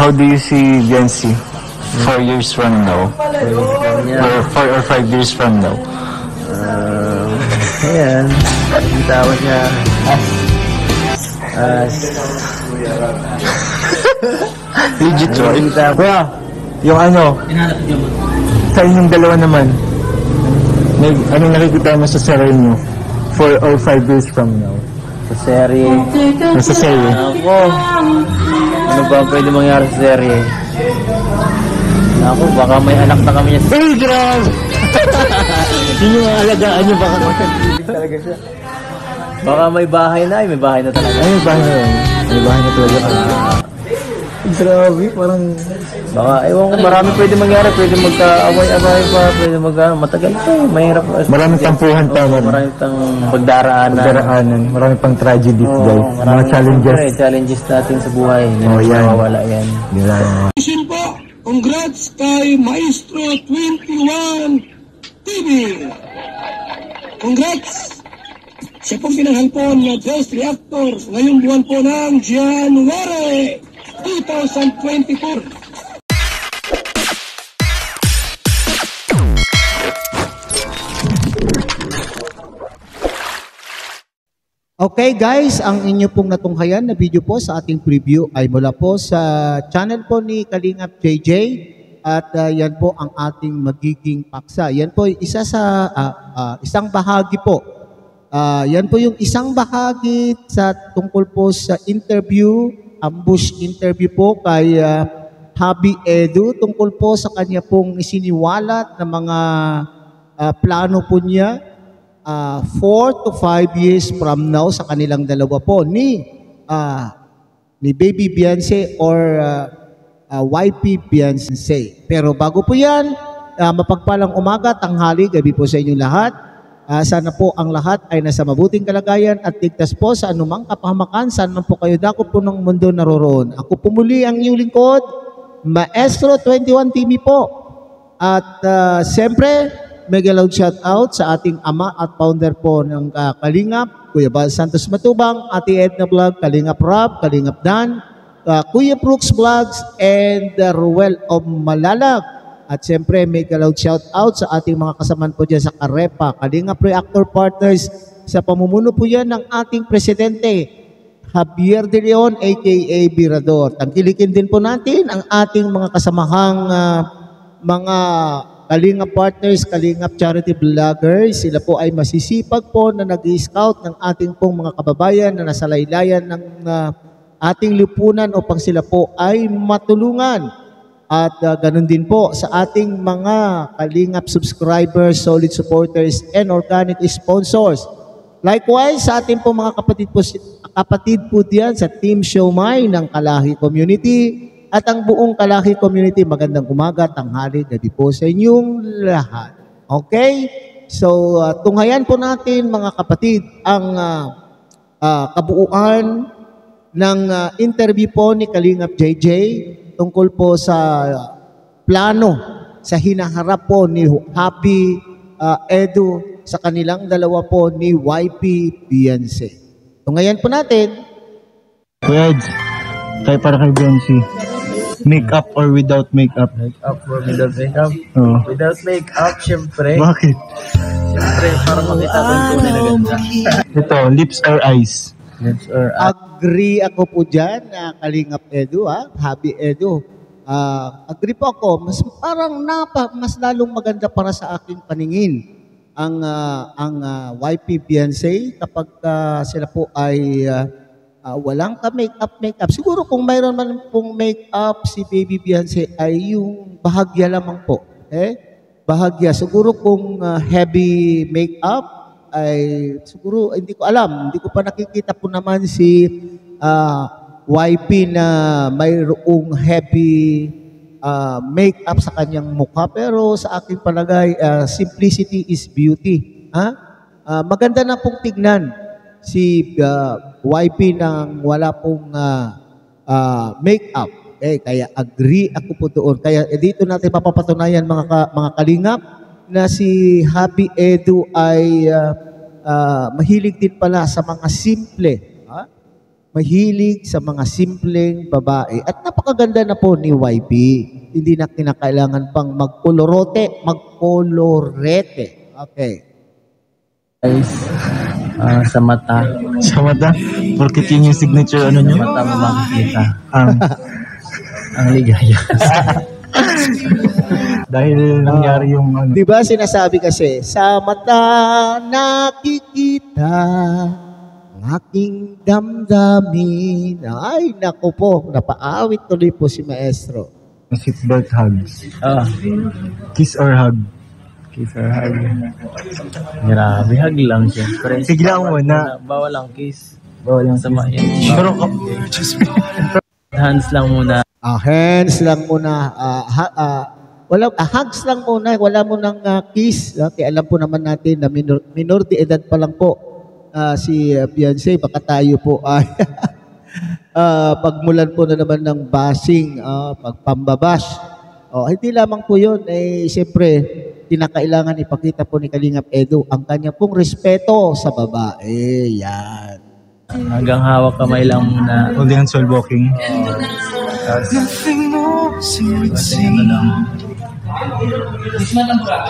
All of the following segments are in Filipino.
How do you see Viancy 4 years from now? Or 4 or 5 years from now? Ayan. Ang tawag niya Legit, right? Kuya, Yung ano, sa inyong dalawa naman, anong nakikita mo sa sarili nyo 4 or 5 years from now? sa serye. Sa serye? Ako, ano ba ang pwede mangyari sa serye? Ako, baka may anak na kami niya. Hey, grabe! Yun yung alagaan nyo baka Talaga siya. Baka may bahay na, may bahay na talaga. Ay, may bahay na yun. May bahay na talaga. Grabe, parang... Baka, ewan ko, marami pwede mangyari. Pwede magka-away-away pa, pwede matagal pa. Mahirap. Maraming tampuhan pa. Maraming pang pagdaraanan. Maraming pang tragedy, guys. Mga challenges. Challenges natin sa buhay. Hindi yan. mawawala yan. Po, congrats kay Maestro 21 TV. Congrats! Siya pong pinanghalpon na Ghost Reactor ngayong buwan po ng January 2024. Okay guys, ang inyo pong natunghayan na video po sa ating preview ay mula po sa channel po ni Kalingap JJ at yan po ang ating magiging paksa. Yan po isa sa isang bahagi po. Yan po yung isang bahagi sa tungkol po sa interview, ambush interview po kay Habi Edu tungkol po sa kanya pong isiniwalat na mga plano po niya 4 to 5 years from now sa kanilang dalawa po ni Baby Beyonce or YP Beyonce. Pero bago po yan, mapagpalang umaga, tanghali, gabi po sa inyo lahat. Sana po ang lahat ay nasa mabuting kalagayan at ligtas po sa anumang kapahamakan saan man po kayo dako po ng mundo naroroon. Ako po muli ang inyong lingkod, Maestro 21 TV po. At siyempre, mega loud shout out sa ating ama at founder po ng Kalingap, Kuya Bal Santos Matubang, Ate Edna Vlog, Kalingap Rob, Kalingap Dan, Kuya Brooks Vlogs, and Ruel of Malalag. At siyempre, mega loud shout out sa ating mga kasamaan po dyan sa Karepa, Kalingap Reactor Partners, sa pamumuno po yan ng ating presidente, Javier De Leon, aka Birador. Tangkilikin din po natin ang ating mga kasamahang mga Kalingap Partners, Kalingap Charity Vloggers. Sila po ay masisipag po na nag-i-scout ng ating pong mga kababayan na nasa laylayan ng ating lipunan upang sila po ay matulungan. At ganun din po sa ating mga Kalingap subscribers, solid supporters, and organic sponsors. Likewise, sa ating pong mga kapatid po diyan sa Team Siomay ng Kalahi Community, at ang buong Kalahi Community, magandang umaga, tanghali, gabi po sa inyong lahat. Okay? So, tunghayan po natin mga kapatid ang kabuuan ng interview po ni Kalingap JJ tungkol po sa plano sa hinaharap po ni Happy Edu sa kanilang dalawa po ni YP Beyonce. Tunghayan po natin. Kuya Ed, kaya para kay Viancy. Make-up or without make-up? Make-up or without make-up? Oo. Without make-up, syempre. Bakit? Syempre, parang makita ko yung tunay na ganda. Ito, lips or eyes? Lips or Agree ako po dyan na Kalingap Edu, Happy Edu. Agree po ako, mas lalong maganda para sa aking paningin ang YP Beyonce kapag sila po ay walang make-up. Siguro kung mayroon man pong make-up si Baby Beyonce ay yung bahagya lamang po. Bahagya. Siguro kung heavy make-up ay siguro hindi ko alam. Hindi ko pa nakikita po naman si YP na mayroong heavy make-up sa kanyang mukha. Pero sa aking palagay, simplicity is beauty. Maganda na pong tignan si YP nang wala pong make-up. Kaya agree ako po doon. Kaya dito natin papapatunayan mga kalingap na si Happy Edu ay mahilig din pala sa mga simple. mahilig sa mga simpleng babae. At napakaganda na po ni YP. Hindi na kinakailangan pang magkolorete. Okay. Guys, sa mata. Sa mata? Porque yun yung signature ano Sa nyo? mata mo makikita. Ang Ang ligaya. dahil nangyari yung ano. Di ba sinasabi kasi, sa mata nakikita ang aking damdamin. Ay, naku po, napaawit tuloy po si Maestro. Seatbelt hugs. Kiss or hug. Grabe, hug lang siyempre. Bigla mo na. Bawal lang kiss. Bawal yung Sama yan. Pero Hands lang muna. Hands lang muna. Hugs lang muna. Wala mo nang kiss. Kaya alam po naman natin na minor de edad pa lang po si Beyonce. Baka tayo po ay pagmulan po na naman ng bashing, pagpambabash. Hindi lamang po yun. Siyempre, kinakailangan ipakita po ni Kalingap Edu ang kanya pong respeto sa babae. Yan. Hanggang hawak kamay lang muna. All the hands while walking. Ano lang.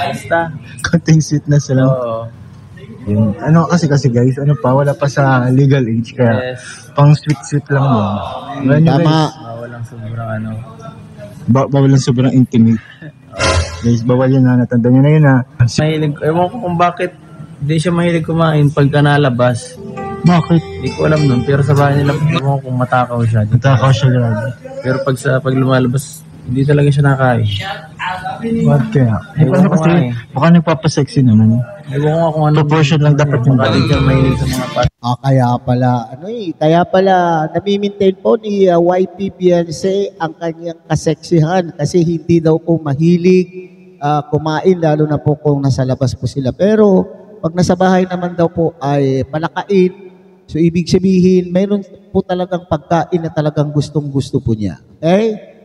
Basta. Konting sweetness lang. Oo. Yun. Ano kasi guys, ano pa, wala pa sa legal age, kaya Yes. pang sweet lang mo. Wala nyo Tama. guys, Bawal lang sobrang ano. bawal lang sobrang intimate. Guys, bawal yun na, natanda nyo na yun ha. Mahilig, ewan ko kung bakit hindi siya mahilig kumain pagka nalabas. Bakit? Hindi ko alam nun, pero sa bahay nila, ewan ko kung matakaw siya. Natakaw siya grabe. Pero pag lumalabas, hindi talaga siya nakain. What kaya? Ewan Ano ko kasi, nga eh. baka nagpapasexy naman. Ewan ko nga kung ano. Proportion lang dapat yung Baka di siya mahilig sa mga pat. Kaya pala, nami-maintain po ni YP Beyonce ang kanyang kaseksihan kasi hindi daw po mahilig kumain, lalo na po kung nasa labas po sila. Pero, pag nasa bahay naman daw po ay palakain, so ibig sabihin, mayroon po talagang pagkain na talagang gustong-gusto po niya. Okay?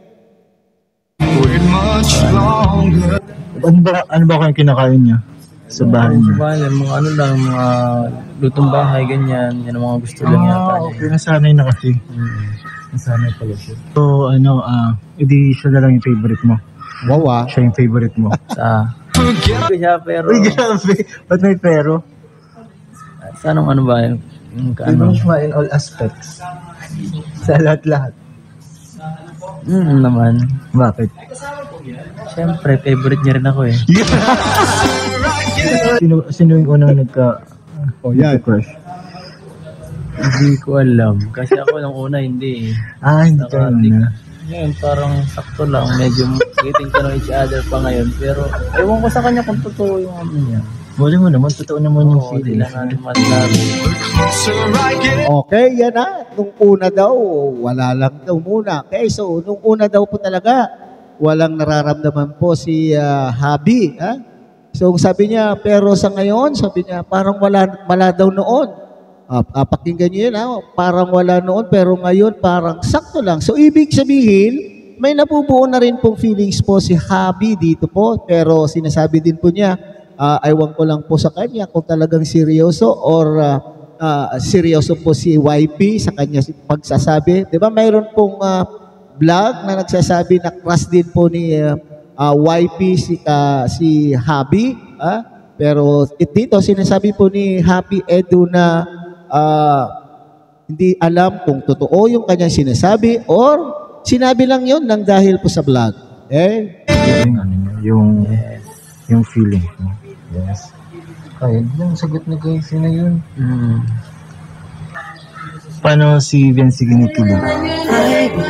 Ano ba kung kinakain niya? Sa bahay Sa niya? bahay, mga ano lang, mga lutong bahay, ganyan. Yan ang mga gusto lang yata niya. Okay, nasanay na kasi. Nasanay pala siya. So, edi siya na lang yung favorite mo. Wow. Siya yung favorite mo. Sa... Hindi siya, pero... Uy, grabe. Ba't may pero? Sa anong ano ba? Yung Ano siya in all aspects. Sa lahat-lahat. naman. Bakit? Siyempre, favorite niya rin ako eh. Sino yung unang nagka-crush? Hindi ko alam. Kasi ako nung una, hindi eh. Hindi ka Nakatik. na. Ngayon, parang sakto lang. Medyo getting to know each other pa ngayon. Pero, ewan ko sa kanya kung totoo yung ano niya. Wala mo naman, totoo naman yung Oo, di feeling. lang natin masabi. Okay, yan na. Nung una daw, wala lang daw muna. Okay, so nung una daw po talaga, walang nararamdaman po si Habi. So sabi niya, pero sa ngayon, sabi niya, parang wala daw noon. Pakinggan niyo yun, parang wala noon, pero ngayon parang sakto lang. So ibig sabihin, may nabubuo na rin pong feelings po si Habi dito po, pero sinasabi din po niya, aywan ko lang po sa kanya kung talagang seryoso or seryoso po si YP sa kanya pagsasabi. Di ba mayroon pong vlog na nagsasabi na crush din po ni YP si Habi. Pero dito sinasabi po ni Happy Edu na hindi alam kung totoo yung kanyang sinasabi or sinabi lang yun nang dahil po sa vlog. Yung feeling mo. Yes. Kaya, yung sagot na guys, yun na yun. Paano si Vince kinikilig?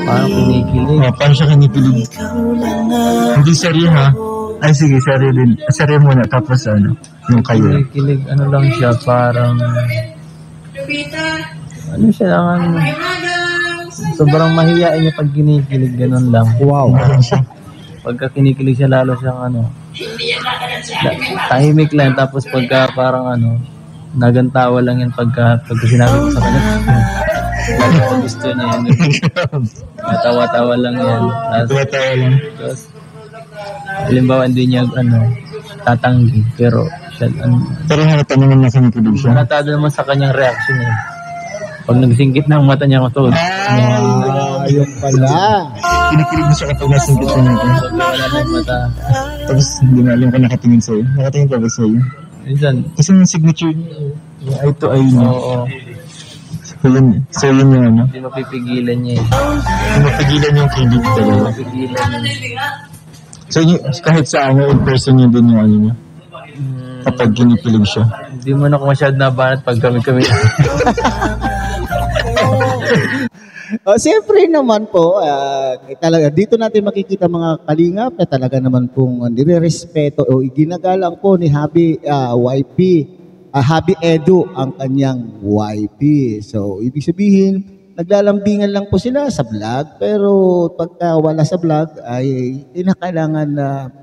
Parang kinikilig. Paano siya kinikilig? Hindi serye ha? Ay sige, serye din. Serye muna, tapos yung kayo. Kinikilig, ano lang siya, parang... Ano siya lang, sobrang mahiyain niya pag kinikilig, ganun lang. Wow. Pagka kinikilig siya, lalo siyang tahimik lang, tapos pagka parang nagantawa lang yan pagka sinabi ko sa kanya. Pagka gusto niya yan. Natawa-tawa lang yan. Tuwatawa lang. Tapos, halimbawa hindi niya tatanggi, pero siya, Pero halata naman na kinikilig siya. natado naman sa kanyang reaction eh. Pag nagsingkit na ang mata niya matulog. Yung pala. Kinikilig mo siya kapag nasingkit siya nito. Pag wala na yung mata. Tapos hindi na alam kung nakatingin sa'yo. Nakatingin pa ba sa'yo? Minsan, Kasi yung signature niya, yung eye to eye niya. oo. So yun yung ano. Hindi mapipigilan niya eh. Yung mapigilan yung kilig talaga. Mapigilan niya. So kahit sa ano, in person yun din yung ano niya. Kapag kinikilig siya. Hindi mo na ako masyad nabanat pag kami-kami. Siyempre naman po, talaga, dito natin makikita mga kalingap na talaga naman pong nire-respeto o iginagalang po ni Habi YP, Habi Edu ang kanyang YP. So, ibig sabihin, naglalambingan lang po sila sa vlog, pero pagka wala sa vlog ay kailangan na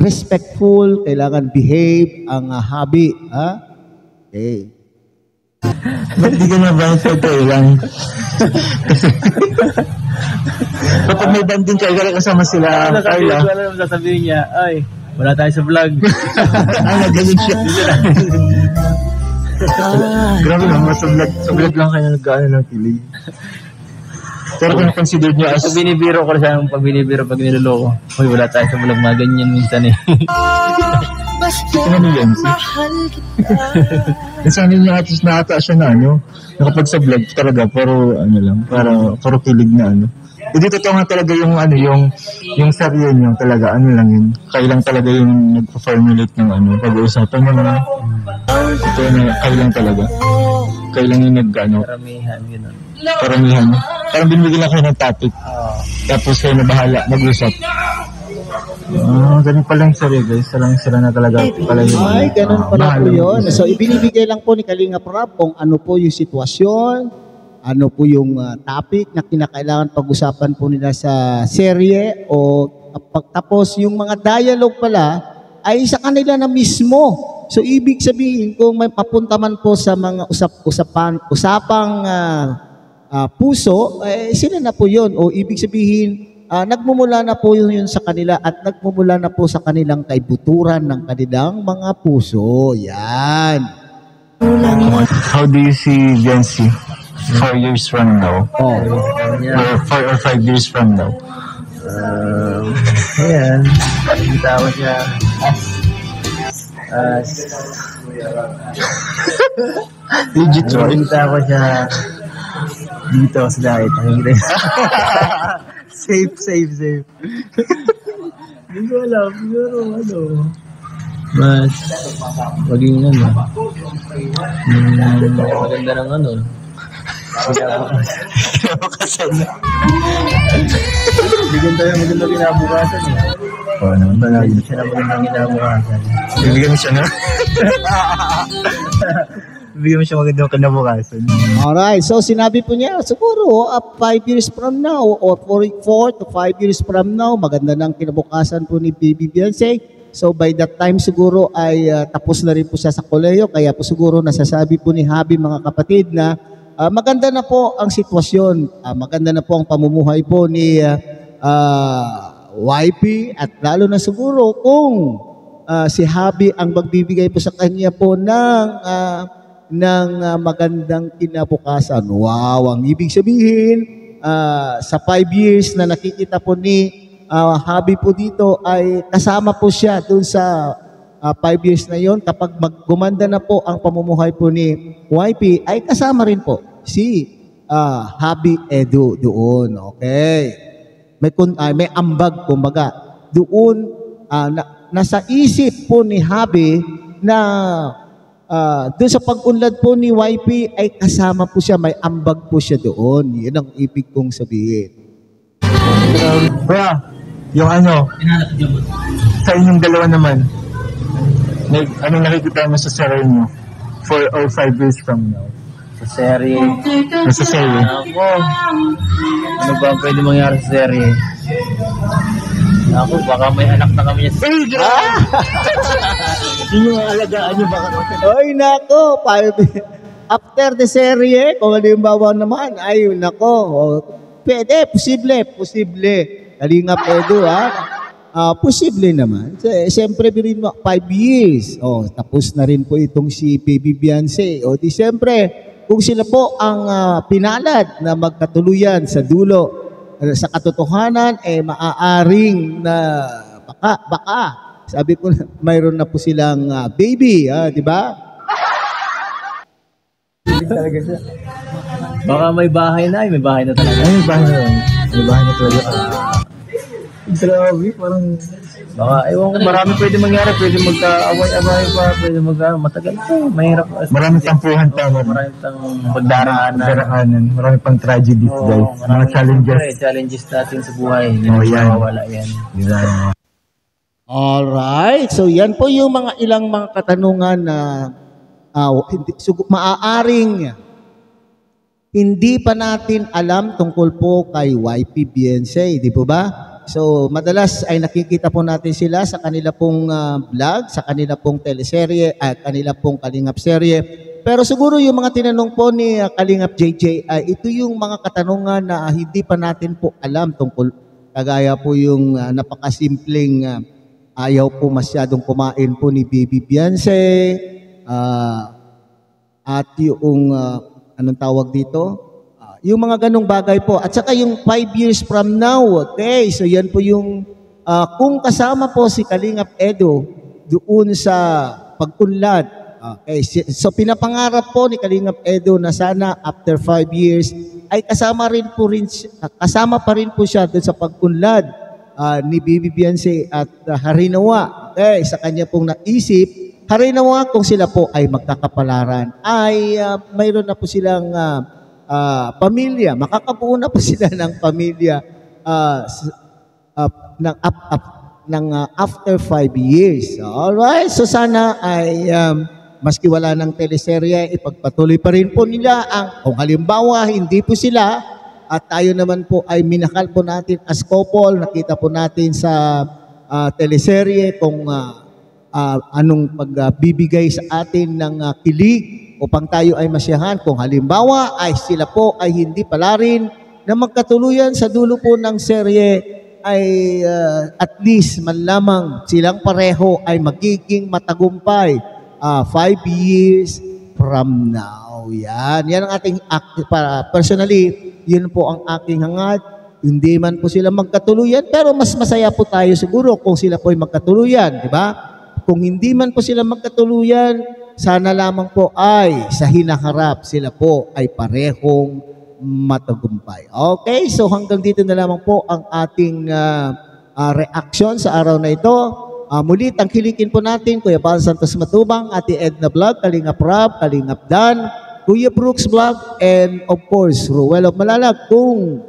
respectful, kailangan behave ang Habi. Okay. Ba't di ka nabangat sa lang? Kasi kapag may banding ka, ikaw kasama sila, Carla. Wala naman sasabihin niya, ay, wala tayo sa vlog. Nagaling siya. Grabe naman, sa vlog lang kayo nagkaano ng kilig. Pero kung consider nyo as... Pag binibiro ko siya, pag binibiro, pag niloloko, uy, wala tayo sa vlog, mga ganyan minsan eh. Ano yan? Kasi ano niya atos na ata siya na ano, nakapag sa vlog talaga, pero ano lang, para kilig na ano. Hindi totoo nga talaga yung ano, yung serye niyo talaga, ano lang yun. Kailang talaga yung nagpo-formulate ng ano, pag-uusapan ng mga, ito na, kailang talaga. Kailang yung nag-ano, Karamihan, gano'n. paramihan. Parang binibigyan lang kayo ng topic, tapos kayo na bahala, mag-usap. Ganun pala yung serye guys, sila na talaga pala yung Ay, ganun pala po yun. mag-usap. So, ibinibigay lang po ni Kalinga Prab kung ano po yung sitwasyon, ano po yung topic na kinakailangan pag-usapan po nila sa serye o pagtapos yung mga dialogue pala ay sa kanila na mismo. So, ibig sabihin kung may papunta man po sa mga usapang puso, sila na po yun. O ibig sabihin, nagmumula na po yun sa kanila at nagmumula na po sa kanilang kaibuturan ng kanilang mga puso. Yan. How do you see Viancy 4 years from now? Yeah. Or 4 or 5 years from now? Ayan, nakikita ko siya as Legit, right? nakikita ko siya dito sa dahit. Nakikita safe. Hindi ko alam, siguro ano. Mas maging ano. Maganda ng ano. Maganda kinabukasan eh. Oo naman talaga. Siya na magandang kinabukasan. Bibigyan mo siya na? Bibigyan mo siya magandang kinabukasan. Alright, so sinabi po niya, siguro 5 years from now or 4 to 5 years from now, maganda ng kinabukasan po ni Baby Beyonce. So by that time siguro ay tapos na rin po siya sa kolehiyo, kaya po siguro nasasabi po ni Habi mga kapatid na maganda na po ang sitwasyon, maganda na po ang pamumuhay po ni YP at lalo na siguro kung si Habi ang magbibigay po sa kanya po ng magandang kinabukasan. Wow, ang ibig sabihin sa 5 years na nakikita po ni Habi po dito ay kasama po siya dun sa 5 years na yon. Kapag gumanda na po ang pamumuhay po ni YP ay kasama rin po si Habi Edu doon. Okay. May ambag kumbaga doon nasa isip po ni Habi na doon sa pag-unlad po ni YP ay kasama po siya, may ambag po siya doon. Yan ang ibig kong sabihin. Kuya, yung ano, sa inyong dalawa naman, anong nakikita mo sa serye nyo 4 or 5 years from now? Sa serye. Sa serye? Ako, ano ba ang pwede mangyari sa serye? Ako, baka may anak na kami niya. Yun yung alagaan nyo baka. Ay, nako, after the serye, kung halimbawa naman, ay, nako, pwede, posible. Kalingap Edu, posible naman. Siyempre, rin mo, 5 years. Tapos na rin po itong si Baby Beyonce. Di siyempre, kung sila po ang pinalad na magkatuluyan sa dulo sa katotohanan, maaaring na baka, sabi ko, mayroon na po silang baby, di ba? Baka may bahay na, may bahay na talaga. Ay, may bahay na yun. May bahay na talaga. Grabe, parang... Baka, ewan ko, marami pwede mangyari, pwede magka-away-away pa, pwede matagal pa, mahirap. Maraming tampuhan tama. Maraming tang pagdaraanan. Pagdaraanan. Maraming pang tragedies, guys. Mga challenges. Challenges natin sa buhay. Hindi yan. mawawala yan. Diba? Alright, so yan po yung mga ilang mga katanungan na maaaring hindi pa natin alam tungkol po kay YP Beyonce, di po ba? So, madalas ay nakikita po natin sila sa kanila pong vlog, sa kanila pong teleserye, at kanila pong Kalingap serye. Pero siguro yung mga tinanong po ni Kalingap JJ, ito yung mga katanungan na hindi pa natin po alam tungkol. Kagaya po yung napakasimpleng ayaw po masyadong kumain po ni Baby Beyonce, at yung, anong tawag dito? Yung mga ganong bagay po. At saka yung 5 years from now, okay? So yan po yung, kung kasama po si Kalingap Edo doon sa pag-unlad. Okay? So pinapangarap po ni Kalingap Edo na sana after 5 years ay kasama pa rin po siya doon sa pag-unlad ni Baby Beyonce at Harinawa. Okay? Sa kanya pong naisip, Harinawa kung sila po ay magkakapalaran, ay mayroon na po silang pamilya, makakabuo na po sila ng pamilya ng after 5 years. Alright, so sana ay maski wala ng teleserye, ipagpatuloy pa rin po nila kung halimbawa hindi po sila at tayo naman po ay minahal po natin as couple, nakita po natin sa teleserye kung anong pagbibigay sa atin ng kilig upang tayo ay masiyahan. Kung halimbawa ay sila po ay hindi pala rin na magkatuluyan sa dulo po ng serye, ay at least man lamang silang pareho ay magiging matagumpay 5 years from now. Yan ang ating personally, yun po ang aking hangad. Hindi man po sila magkatuluyan, pero mas masaya po tayo siguro kung sila po ay magkatuluyan, di ba? Kung hindi man po sila magkatuluyan, sana lamang po ay sa hinaharap sila po ay parehong matagumpay. Okay, so hanggang dito na lamang po ang ating reaction sa araw na ito. Muli, tangkilikin po natin Kuya Bal Santos Matubang, Ate Edna Vlog, Kalingap Rab, Kalingap Dan, Kuya Brooks Vlog, and of course, Ruel of Malalag. Kung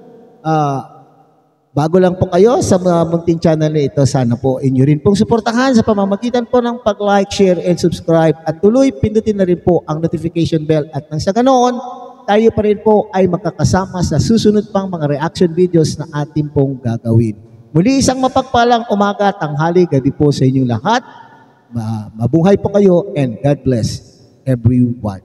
bago lang po kayo sa mga munting channel na ito, sana po inyo rin pong suportahan sa pamamagitan po ng pag-like, share, and subscribe. At tuloy, pindutin na rin po ang notification bell. At nang sa ganoon, tayo pa rin po ay makakasama sa susunod pang mga reaction videos na ating pong gagawin. Muli, isang mapagpalang umaga, tanghali, gabi po sa inyong lahat. Mabuhay po kayo and God bless everyone.